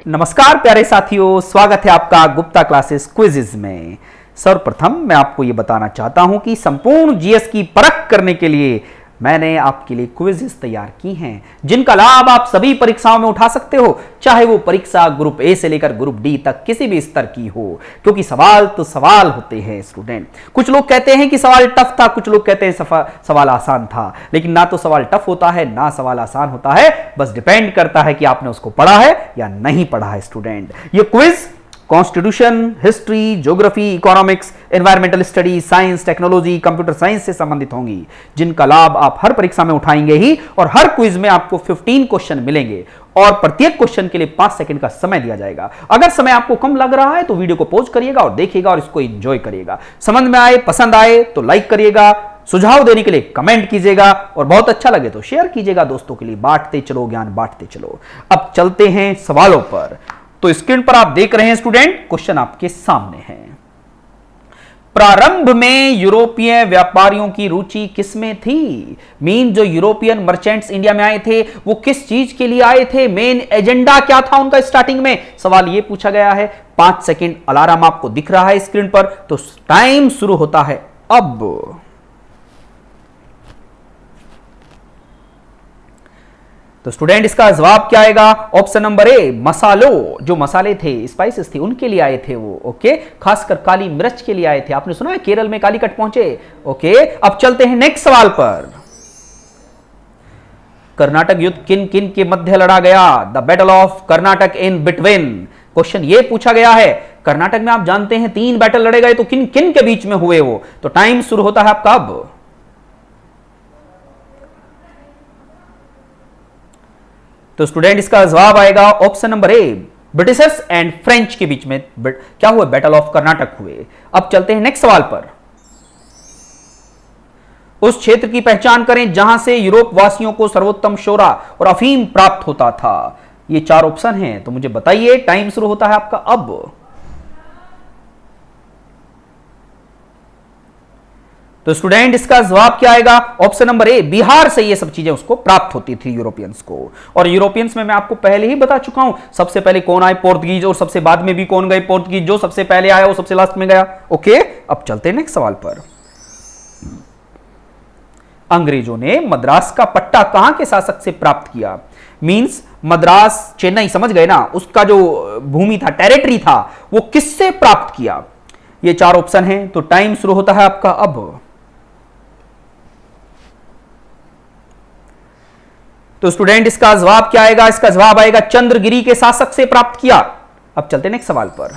नमस्कार प्यारे साथियों, स्वागत है आपका गुप्ता क्लासेस क्विज़ में। सर्वप्रथम मैं आपको यह बताना चाहता हूं कि संपूर्ण जीएस की परख करने के लिए मैंने आपके लिए क्विज़ेस तैयार की हैं, जिनका लाभ आप सभी परीक्षाओं में उठा सकते हो, चाहे वो परीक्षा ग्रुप ए से लेकर ग्रुप डी तक किसी भी स्तर की हो, क्योंकि सवाल तो सवाल होते हैं स्टूडेंट। कुछ लोग कहते हैं कि सवाल टफ था, कुछ लोग कहते हैं सवाल आसान था, लेकिन ना तो सवाल टफ होता है ना सवाल आसान होता है, बस डिपेंड करता है कि आपने उसको पढ़ा है या नहीं पढ़ा है स्टूडेंट। ये quiz constitution, history, geography, economics, environmental study, science, technology, computer science से संबंधित होंगी, जिनका लाभ आप हर परीक्षा में उठाएंगे ही। और हर क्विज में आपको 15 क्वेश्चन मिलेंगे और प्रत्येक क्वेश्चन के लिए 5 सेकंड का समय दिया जाएगा। अगर समय आपको कम लग रहा है तो वीडियो को पॉज करिएगा और देखिएगा और इसको एंजॉय करिएगा। समझ में आए, पसंद आए तो लाइक करिएगा, सुझाव देने के लिए कमेंट कीजिएगा और बहुत अच्छा लगे तो शेयर कीजिएगा दोस्तों के लिए। बांटते चलो, ज्ञान बांटते चलो। अब चलते हैं सवालों पर। तो स्क्रीन पर आप देख रहे हैं स्टूडेंट, क्वेश्चन आपके सामने है। प्रारंभ में यूरोपीय व्यापारियों की रुचि किसमें थी? जो यूरोपियन मर्चेंट्स इंडिया में आए थे वो किस चीज के लिए आए थे? मेन एजेंडा क्या था उनका स्टार्टिंग में? सवाल ये पूछा गया है। 5 सेकंड अलार्म आपको दिख रहा है स्क्रीन पर, तो टाइम शुरू होता है अब। तो स्टूडेंट इसका जवाब क्या आएगा? ऑप्शन नंबर ए, मसालों। जो मसाले थे, स्पाइसेस थी, उनके लिए आए थे वो। ओके, खासकर काली मिर्च के लिए आए थे। आपने सुना है केरल में कालीकट पहुंचे। ओके, अब चलते हैं नेक्स्ट सवाल पर। कर्नाटक युद्ध किन किन के मध्य लड़ा गया? The battle of Karnataka in between. Question ये पूछा गया है। कर्नाटक में आप जानते हैं 3 बैटल लड़े गए, तो किन किन के बीच में हुए वो? तो टाइम शुरू होता है आपका अब। तो स्टूडेंट इसका जवाब आएगा option number A, Britishers and French के बीच में क्या हुआ? बैटल ऑफ कर्नाटक हुए। अब चलते हैं नेक्स्ट सवाल पर। उस क्षेत्र की पहचान करें जहां से यूरोप वासियों को सर्वोत्तम शोरा और अफीम प्राप्त होता था। ये 4 ऑप्शन हैं, तो मुझे बताइए। टाइम शुरू होता है आपका अब। तो स्टूडेंट इसका जवाब क्या आएगा? ऑप्शन नंबर ए, बिहार से ये सब चीजें उसको प्राप्त होती थी यूरोपियंस को। और यूरोपियंस में मैं आपको पहले ही बता चुका हूं, सबसे पहले कौन आए? पोर्तुगीज, और सबसे बाद में भी कौन गए? पोर्तुगीज। जो सबसे पहले आया वो सबसे लास्ट में गया। ओके, अब चलते हैं नेक्स्ट सवाल पर। अंग्रेजों ने मद्रास का पट्टा कहां के शासक से प्राप्त किया? मद्रास, चेन्नई, समझ गए ना? उसका जो भूमि था, टेरिटरी था, वो किससे प्राप्त किया? ये 4 ऑप्शन हैं, तो टाइम शुरू होता है आपका अब। तो स्टूडेंट इसका जवाब क्या आएगा? इसका जवाब आएगा चंद्रगिरी के शासक से प्राप्त किया। अब चलते नेक्स्ट सवाल पर।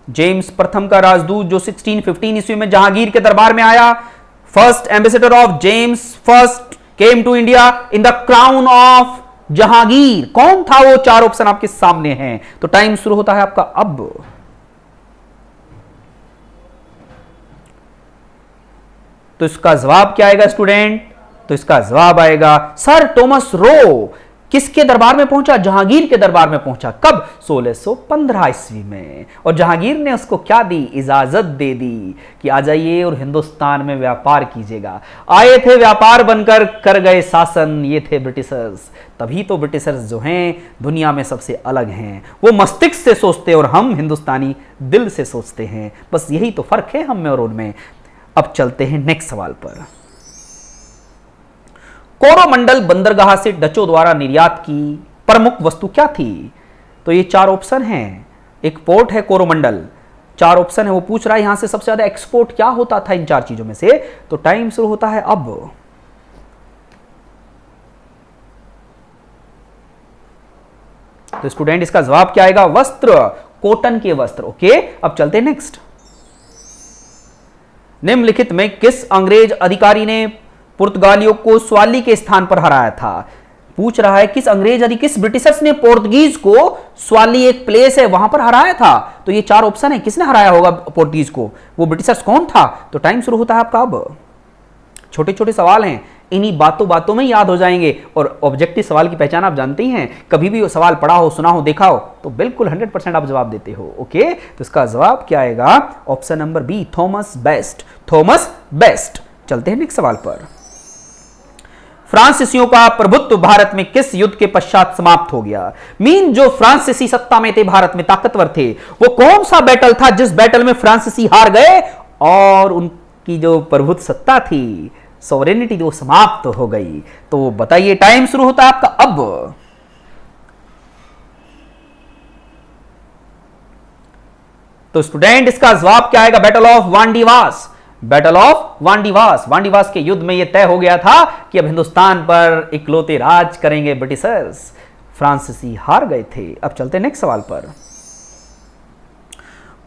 जेम्स प्रथम का राजदूत जो 1615 ईस्वी में जहांगीर के दरबार में आया, first ambassador of James first came to India in the crown of Jahangir. कौन था वो? 4 ऑप्शन आपके सामने हैं, तो टाइम शुरू होता है आपका अब। तो इसका जवाब क्या आएगा स्टूडेंट? तो इसका जवाब आएगा सर टॉमस रो। किसके दरबार में पहुंचा? जहांगीर के दरबार में पहुंचा। कब? 1615 ईस्वी में। और जहांगीर ने उसको क्या दी? इजाजत दे दी कि आ जाइए और हिंदुस्तान में व्यापार कीजिएगा। आए थे व्यापार बनकर, कर गए शासन। ये थे ब्रिटिशर्स। तभी तो ब्रिटिशर्स जो हैं दुनिया में सबसे अलग हैं। वो मस्तिष्क से सोचते और हम हिंदुस्तानी दिल से सोचते हैं। बस यही तो फर्क है हम में और उनमें। अब चलते हैं नेक्स्ट सवाल पर। कोरोमंडल बंदरगाह से डचों द्वारा निर्यात की प्रमुख वस्तु क्या थी? तो ये 4 ऑप्शन हैं। एक पोर्ट है कोरोमंडल, 4 ऑप्शन है। वो पूछ रहा है यहां से सबसे ज्यादा एक्सपोर्ट क्या होता था इन 4 चीजों में से? तो टाइम शुरू होता है अब। तो स्टूडेंट इसका जवाब क्या आएगा? वस्त्र, कॉटन के वस्त्र। ओके, अब चलते हैं नेक्स्ट। निम्नलिखित में किस अंग्रेज अधिकारी ने पुर्तगालियों को स्वाली के स्थान पर हराया था? पूछ रहा है किस अंग्रेज किस ब्रिटिशर्स ने पोर्तुगीज को, स्वाली एक प्लेस है वहां पर हराया था। तो ये 4 ऑप्शन है, किसने हराया होगा पोर्तुगीज को? वो ब्रिटिशर्स कौन था? तो टाइम शुरू होता है आपका अब। छोटे छोटे सवाल हैं, इन्हीं बातों बातों में याद हो जाएंगे। और ऑब्जेक्टिव सवाल की पहचान आप जानते ही हैं, कभी भी सवाल पढ़ा हो, सुना हो, देखा हो तो बिल्कुल 100% आप जवाब देते हो। ओके, तो इसका जवाब क्या आएगा? Option number B, Thomas Best. Thomas Best. चलते हैं नेक्स्ट सवाल पर। फ्रांसीसियों का प्रभुत्व भारत में किस युद्ध के पश्चात समाप्त हो गया? मीन जो फ्रांसीसी सत्ता में थे, भारत में ताकतवर थे, वो कौन सा बैटल था जिस बैटल में फ्रांसीसी हार गए और उनकी जो प्रभुत्व सत्ता थी, सॉवरेनिटी, जो समाप्त हो गई? तो बताइए, टाइम शुरू होता है आपका अब। तो स्टूडेंट, इसका जवाब क्या आएगा? Battle of Wandiwash. Battle of Wandiwash. Wandiwash के युद्ध में यह तय हो गया था कि अब हिंदुस्तान पर इकलौते राज करेंगे ब्रिटिशर्स। फ्रांसीसी हार गए थे। अब चलते नेक्स्ट सवाल पर।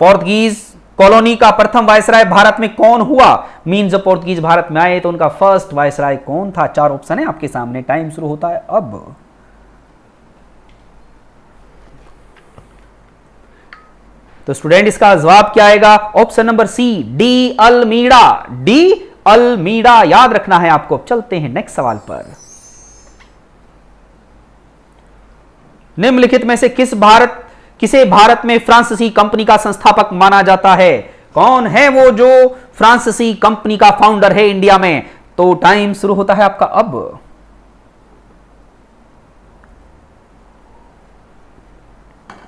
पोर्तुगीज कॉलोनी का प्रथम वायसराय भारत में कौन हुआ? मीन जब पोर्तुगीज भारत में आए तो उनका फर्स्ट वायसराय कौन था? 4 ऑप्शन है आपके सामने। टाइम शुरू होता है अब। तो स्टूडेंट, इसका जवाब क्या आएगा? Option number C, de Almeida. De Almeida याद रखना है आपको। चलते हैं नेक्स्ट सवाल पर। निम्नलिखित में से किसे भारत में फ्रांसीसी कंपनी का संस्थापक माना जाता है? कौन है वो जो फ्रांसीसी कंपनी का फाउंडर है इंडिया में? तो टाइम शुरू होता है आपका अब।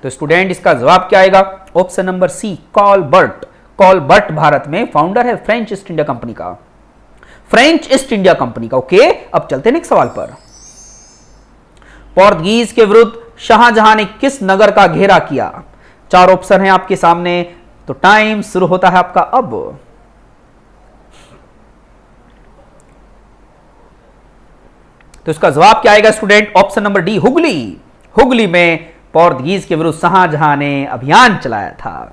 तो स्टूडेंट, इसका जवाब क्या आएगा? Option number C, Colbert. Colbert Bharat में फाउंडर है फ्रेंच ईस्ट इंडिया कंपनी का। फ्रेंच ईस्ट इंडिया कंपनी का। ओके, अब चलते हैं नेक्स्ट सवाल पर। पोर्तुगीज के विरुद्ध शाहजहां ने किस नगर का घेरा किया? 4 ऑप्शन है आपके सामने। तो टाइम शुरू होता है आपका अब। तो इसका जवाब क्या आएगा student? Option number D, Hooghly. Hooghly में पोर्तुगीज के विरुद्ध शाहजहां ने अभियान चलाया था।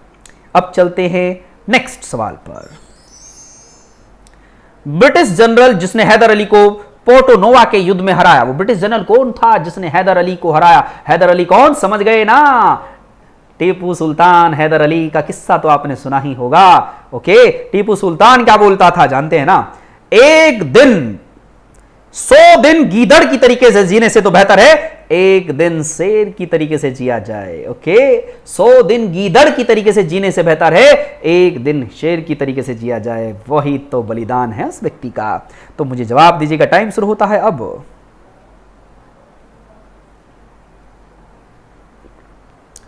अब चलते हैं नेक्स्ट सवाल पर। ब्रिटिश जनरल जिसने हैदर अली को पोर्टो नोवा के युद्ध में हराया, वो ब्रिटिश जनरल कौन था जिसने हैदर अली को हराया? हैदर अली कौन? समझ गए ना? टीपू सुल्तान। हैदर अली का किस्सा तो आपने सुना ही होगा। ओके, टीपू सुल्तान क्या बोलता था जानते हैं ना? एक दिन 100 दिन गीदड़ की तरीके से जीने से तो बेहतर है एक दिन शेर की तरीके से जिया जाए। ओके, 100 दिन गीदड़ की तरीके से जीने से बेहतर है एक दिन शेर की तरीके से जिया जाए। वही तो बलिदान है उस व्यक्ति का। तो मुझे जवाब दीजिएगा। टाइम शुरू होता है अब।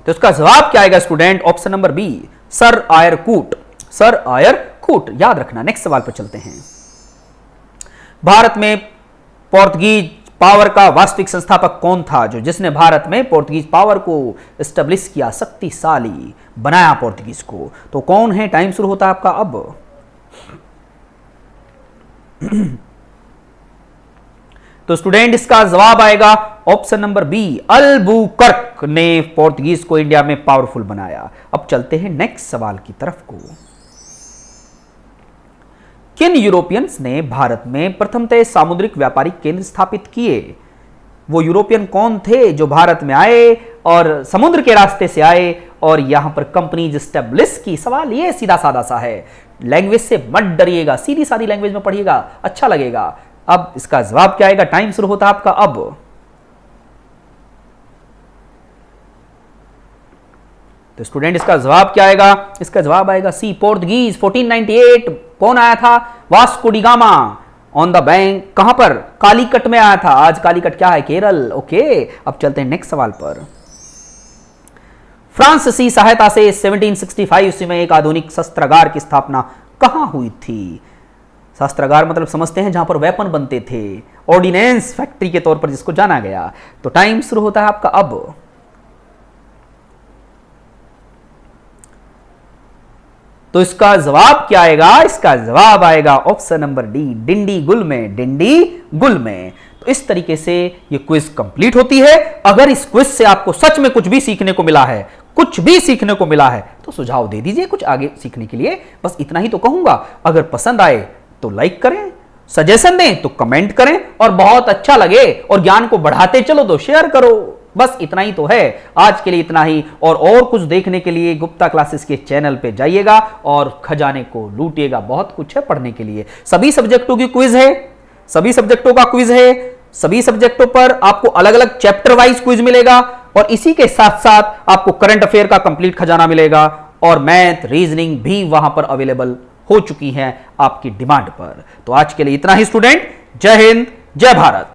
तो इसका जवाब क्या आएगा student? Option number B, sir Eyre Coote. Sir Eyre कूट याद रखना। नेक्स्ट सवाल पर चलते हैं। भारत में पोर्तुगीज पावर का वास्तविक संस्थापक कौन था, जो जिसने भारत में पोर्तुगीज पावर को एस्टेब्लिश किया, शक्तिशाली बनाया पोर्तुगीज को? तो कौन है? टाइम शुरू होता है आपका अब। तो स्टूडेंट, इसका जवाब आएगा ऑप्शन नंबर बी, अल्बुकर्क ने पोर्तुगीज को इंडिया में पावरफुल बनाया। अब चलते हैं नेक्स्ट सवाल की तरफ को। किन यूरोपियंस ने भारत में प्रथमतः सामुद्रिक व्यापारिक केंद्र स्थापित किए? वो यूरोपियन कौन थे जो भारत में आए और समुद्र के रास्ते से आए और यहां पर कंपनीज एस्टेब्लिश की? सवाल ये सीधा साधा सा है। लैंग्वेज से मत डरिएगा, सीधी सादी लैंग्वेज में पढ़िएगा, अच्छा लगेगा। अब इसका जवाब क्या आएगा? टाइम शुरू होता है आपका अब। तो स्टूडेंट, इसका जवाब क्या आएगा? इसका जवाब आएगा सी, पोर्तुगीज। 1498 कौन आया था? Vasco D gamma. On the bank, कहां पर? कालीकट में आया था। आज कालीकट क्या है? केरल। ओके, अब चलते हैं नेक्स्ट सवाल पर। फ्रांसीसी सहायता से 1765 ईस्वी में एक आधुनिक शस्त्रागार की स्थापना कहां हुई थी? शस्त्रागार मतलब समझते हैं जहां पर वेपन बनते थे, ऑर्डिनेंस फैक्ट्री के तौर पर जिसको जाना गया। तो टाइम शुरू होता है आपका अब। तो इसका जवाब क्या आएगा? इसका जवाब आएगा ऑप्शन नंबर डी, डिंडीगुल में। डिंडीगुल में। तो इस तरीके से ये क्विज कंप्लीट होती है। अगर इस क्विज से आपको सच में कुछ भी सीखने को मिला है, कुछ भी सीखने को मिला है, तो सुझाव दे दीजिए कुछ आगे सीखने के लिए। बस इतना ही तो कहूंगा। अगर पसंद आए तो लाइक करें, सजेशन दें तो कमेंट करें, और बहुत अच्छा लगे और ज्ञान को बढ़ाते चलो तो शेयर करो। बस इतना ही तो है। आज के लिए इतना ही। और कुछ देखने के लिए गुप्ता क्लासेस के चैनल पे जाइएगा और खजाने को लूटिएगा। बहुत कुछ है पढ़ने के लिए। सभी सब्जेक्टों की क्विज है, सभी सब्जेक्टों का क्विज है। सभी सब्जेक्टों पर आपको अलग अलग चैप्टर वाइज क्विज मिलेगा, और इसी के साथ साथ आपको करंट अफेयर का कंप्लीट खजाना मिलेगा, और मैथ रीजनिंग भी वहां पर अवेलेबल हो चुकी है आपकी डिमांड पर। तो आज के लिए इतना ही स्टूडेंट। जय हिंद, जय भारत।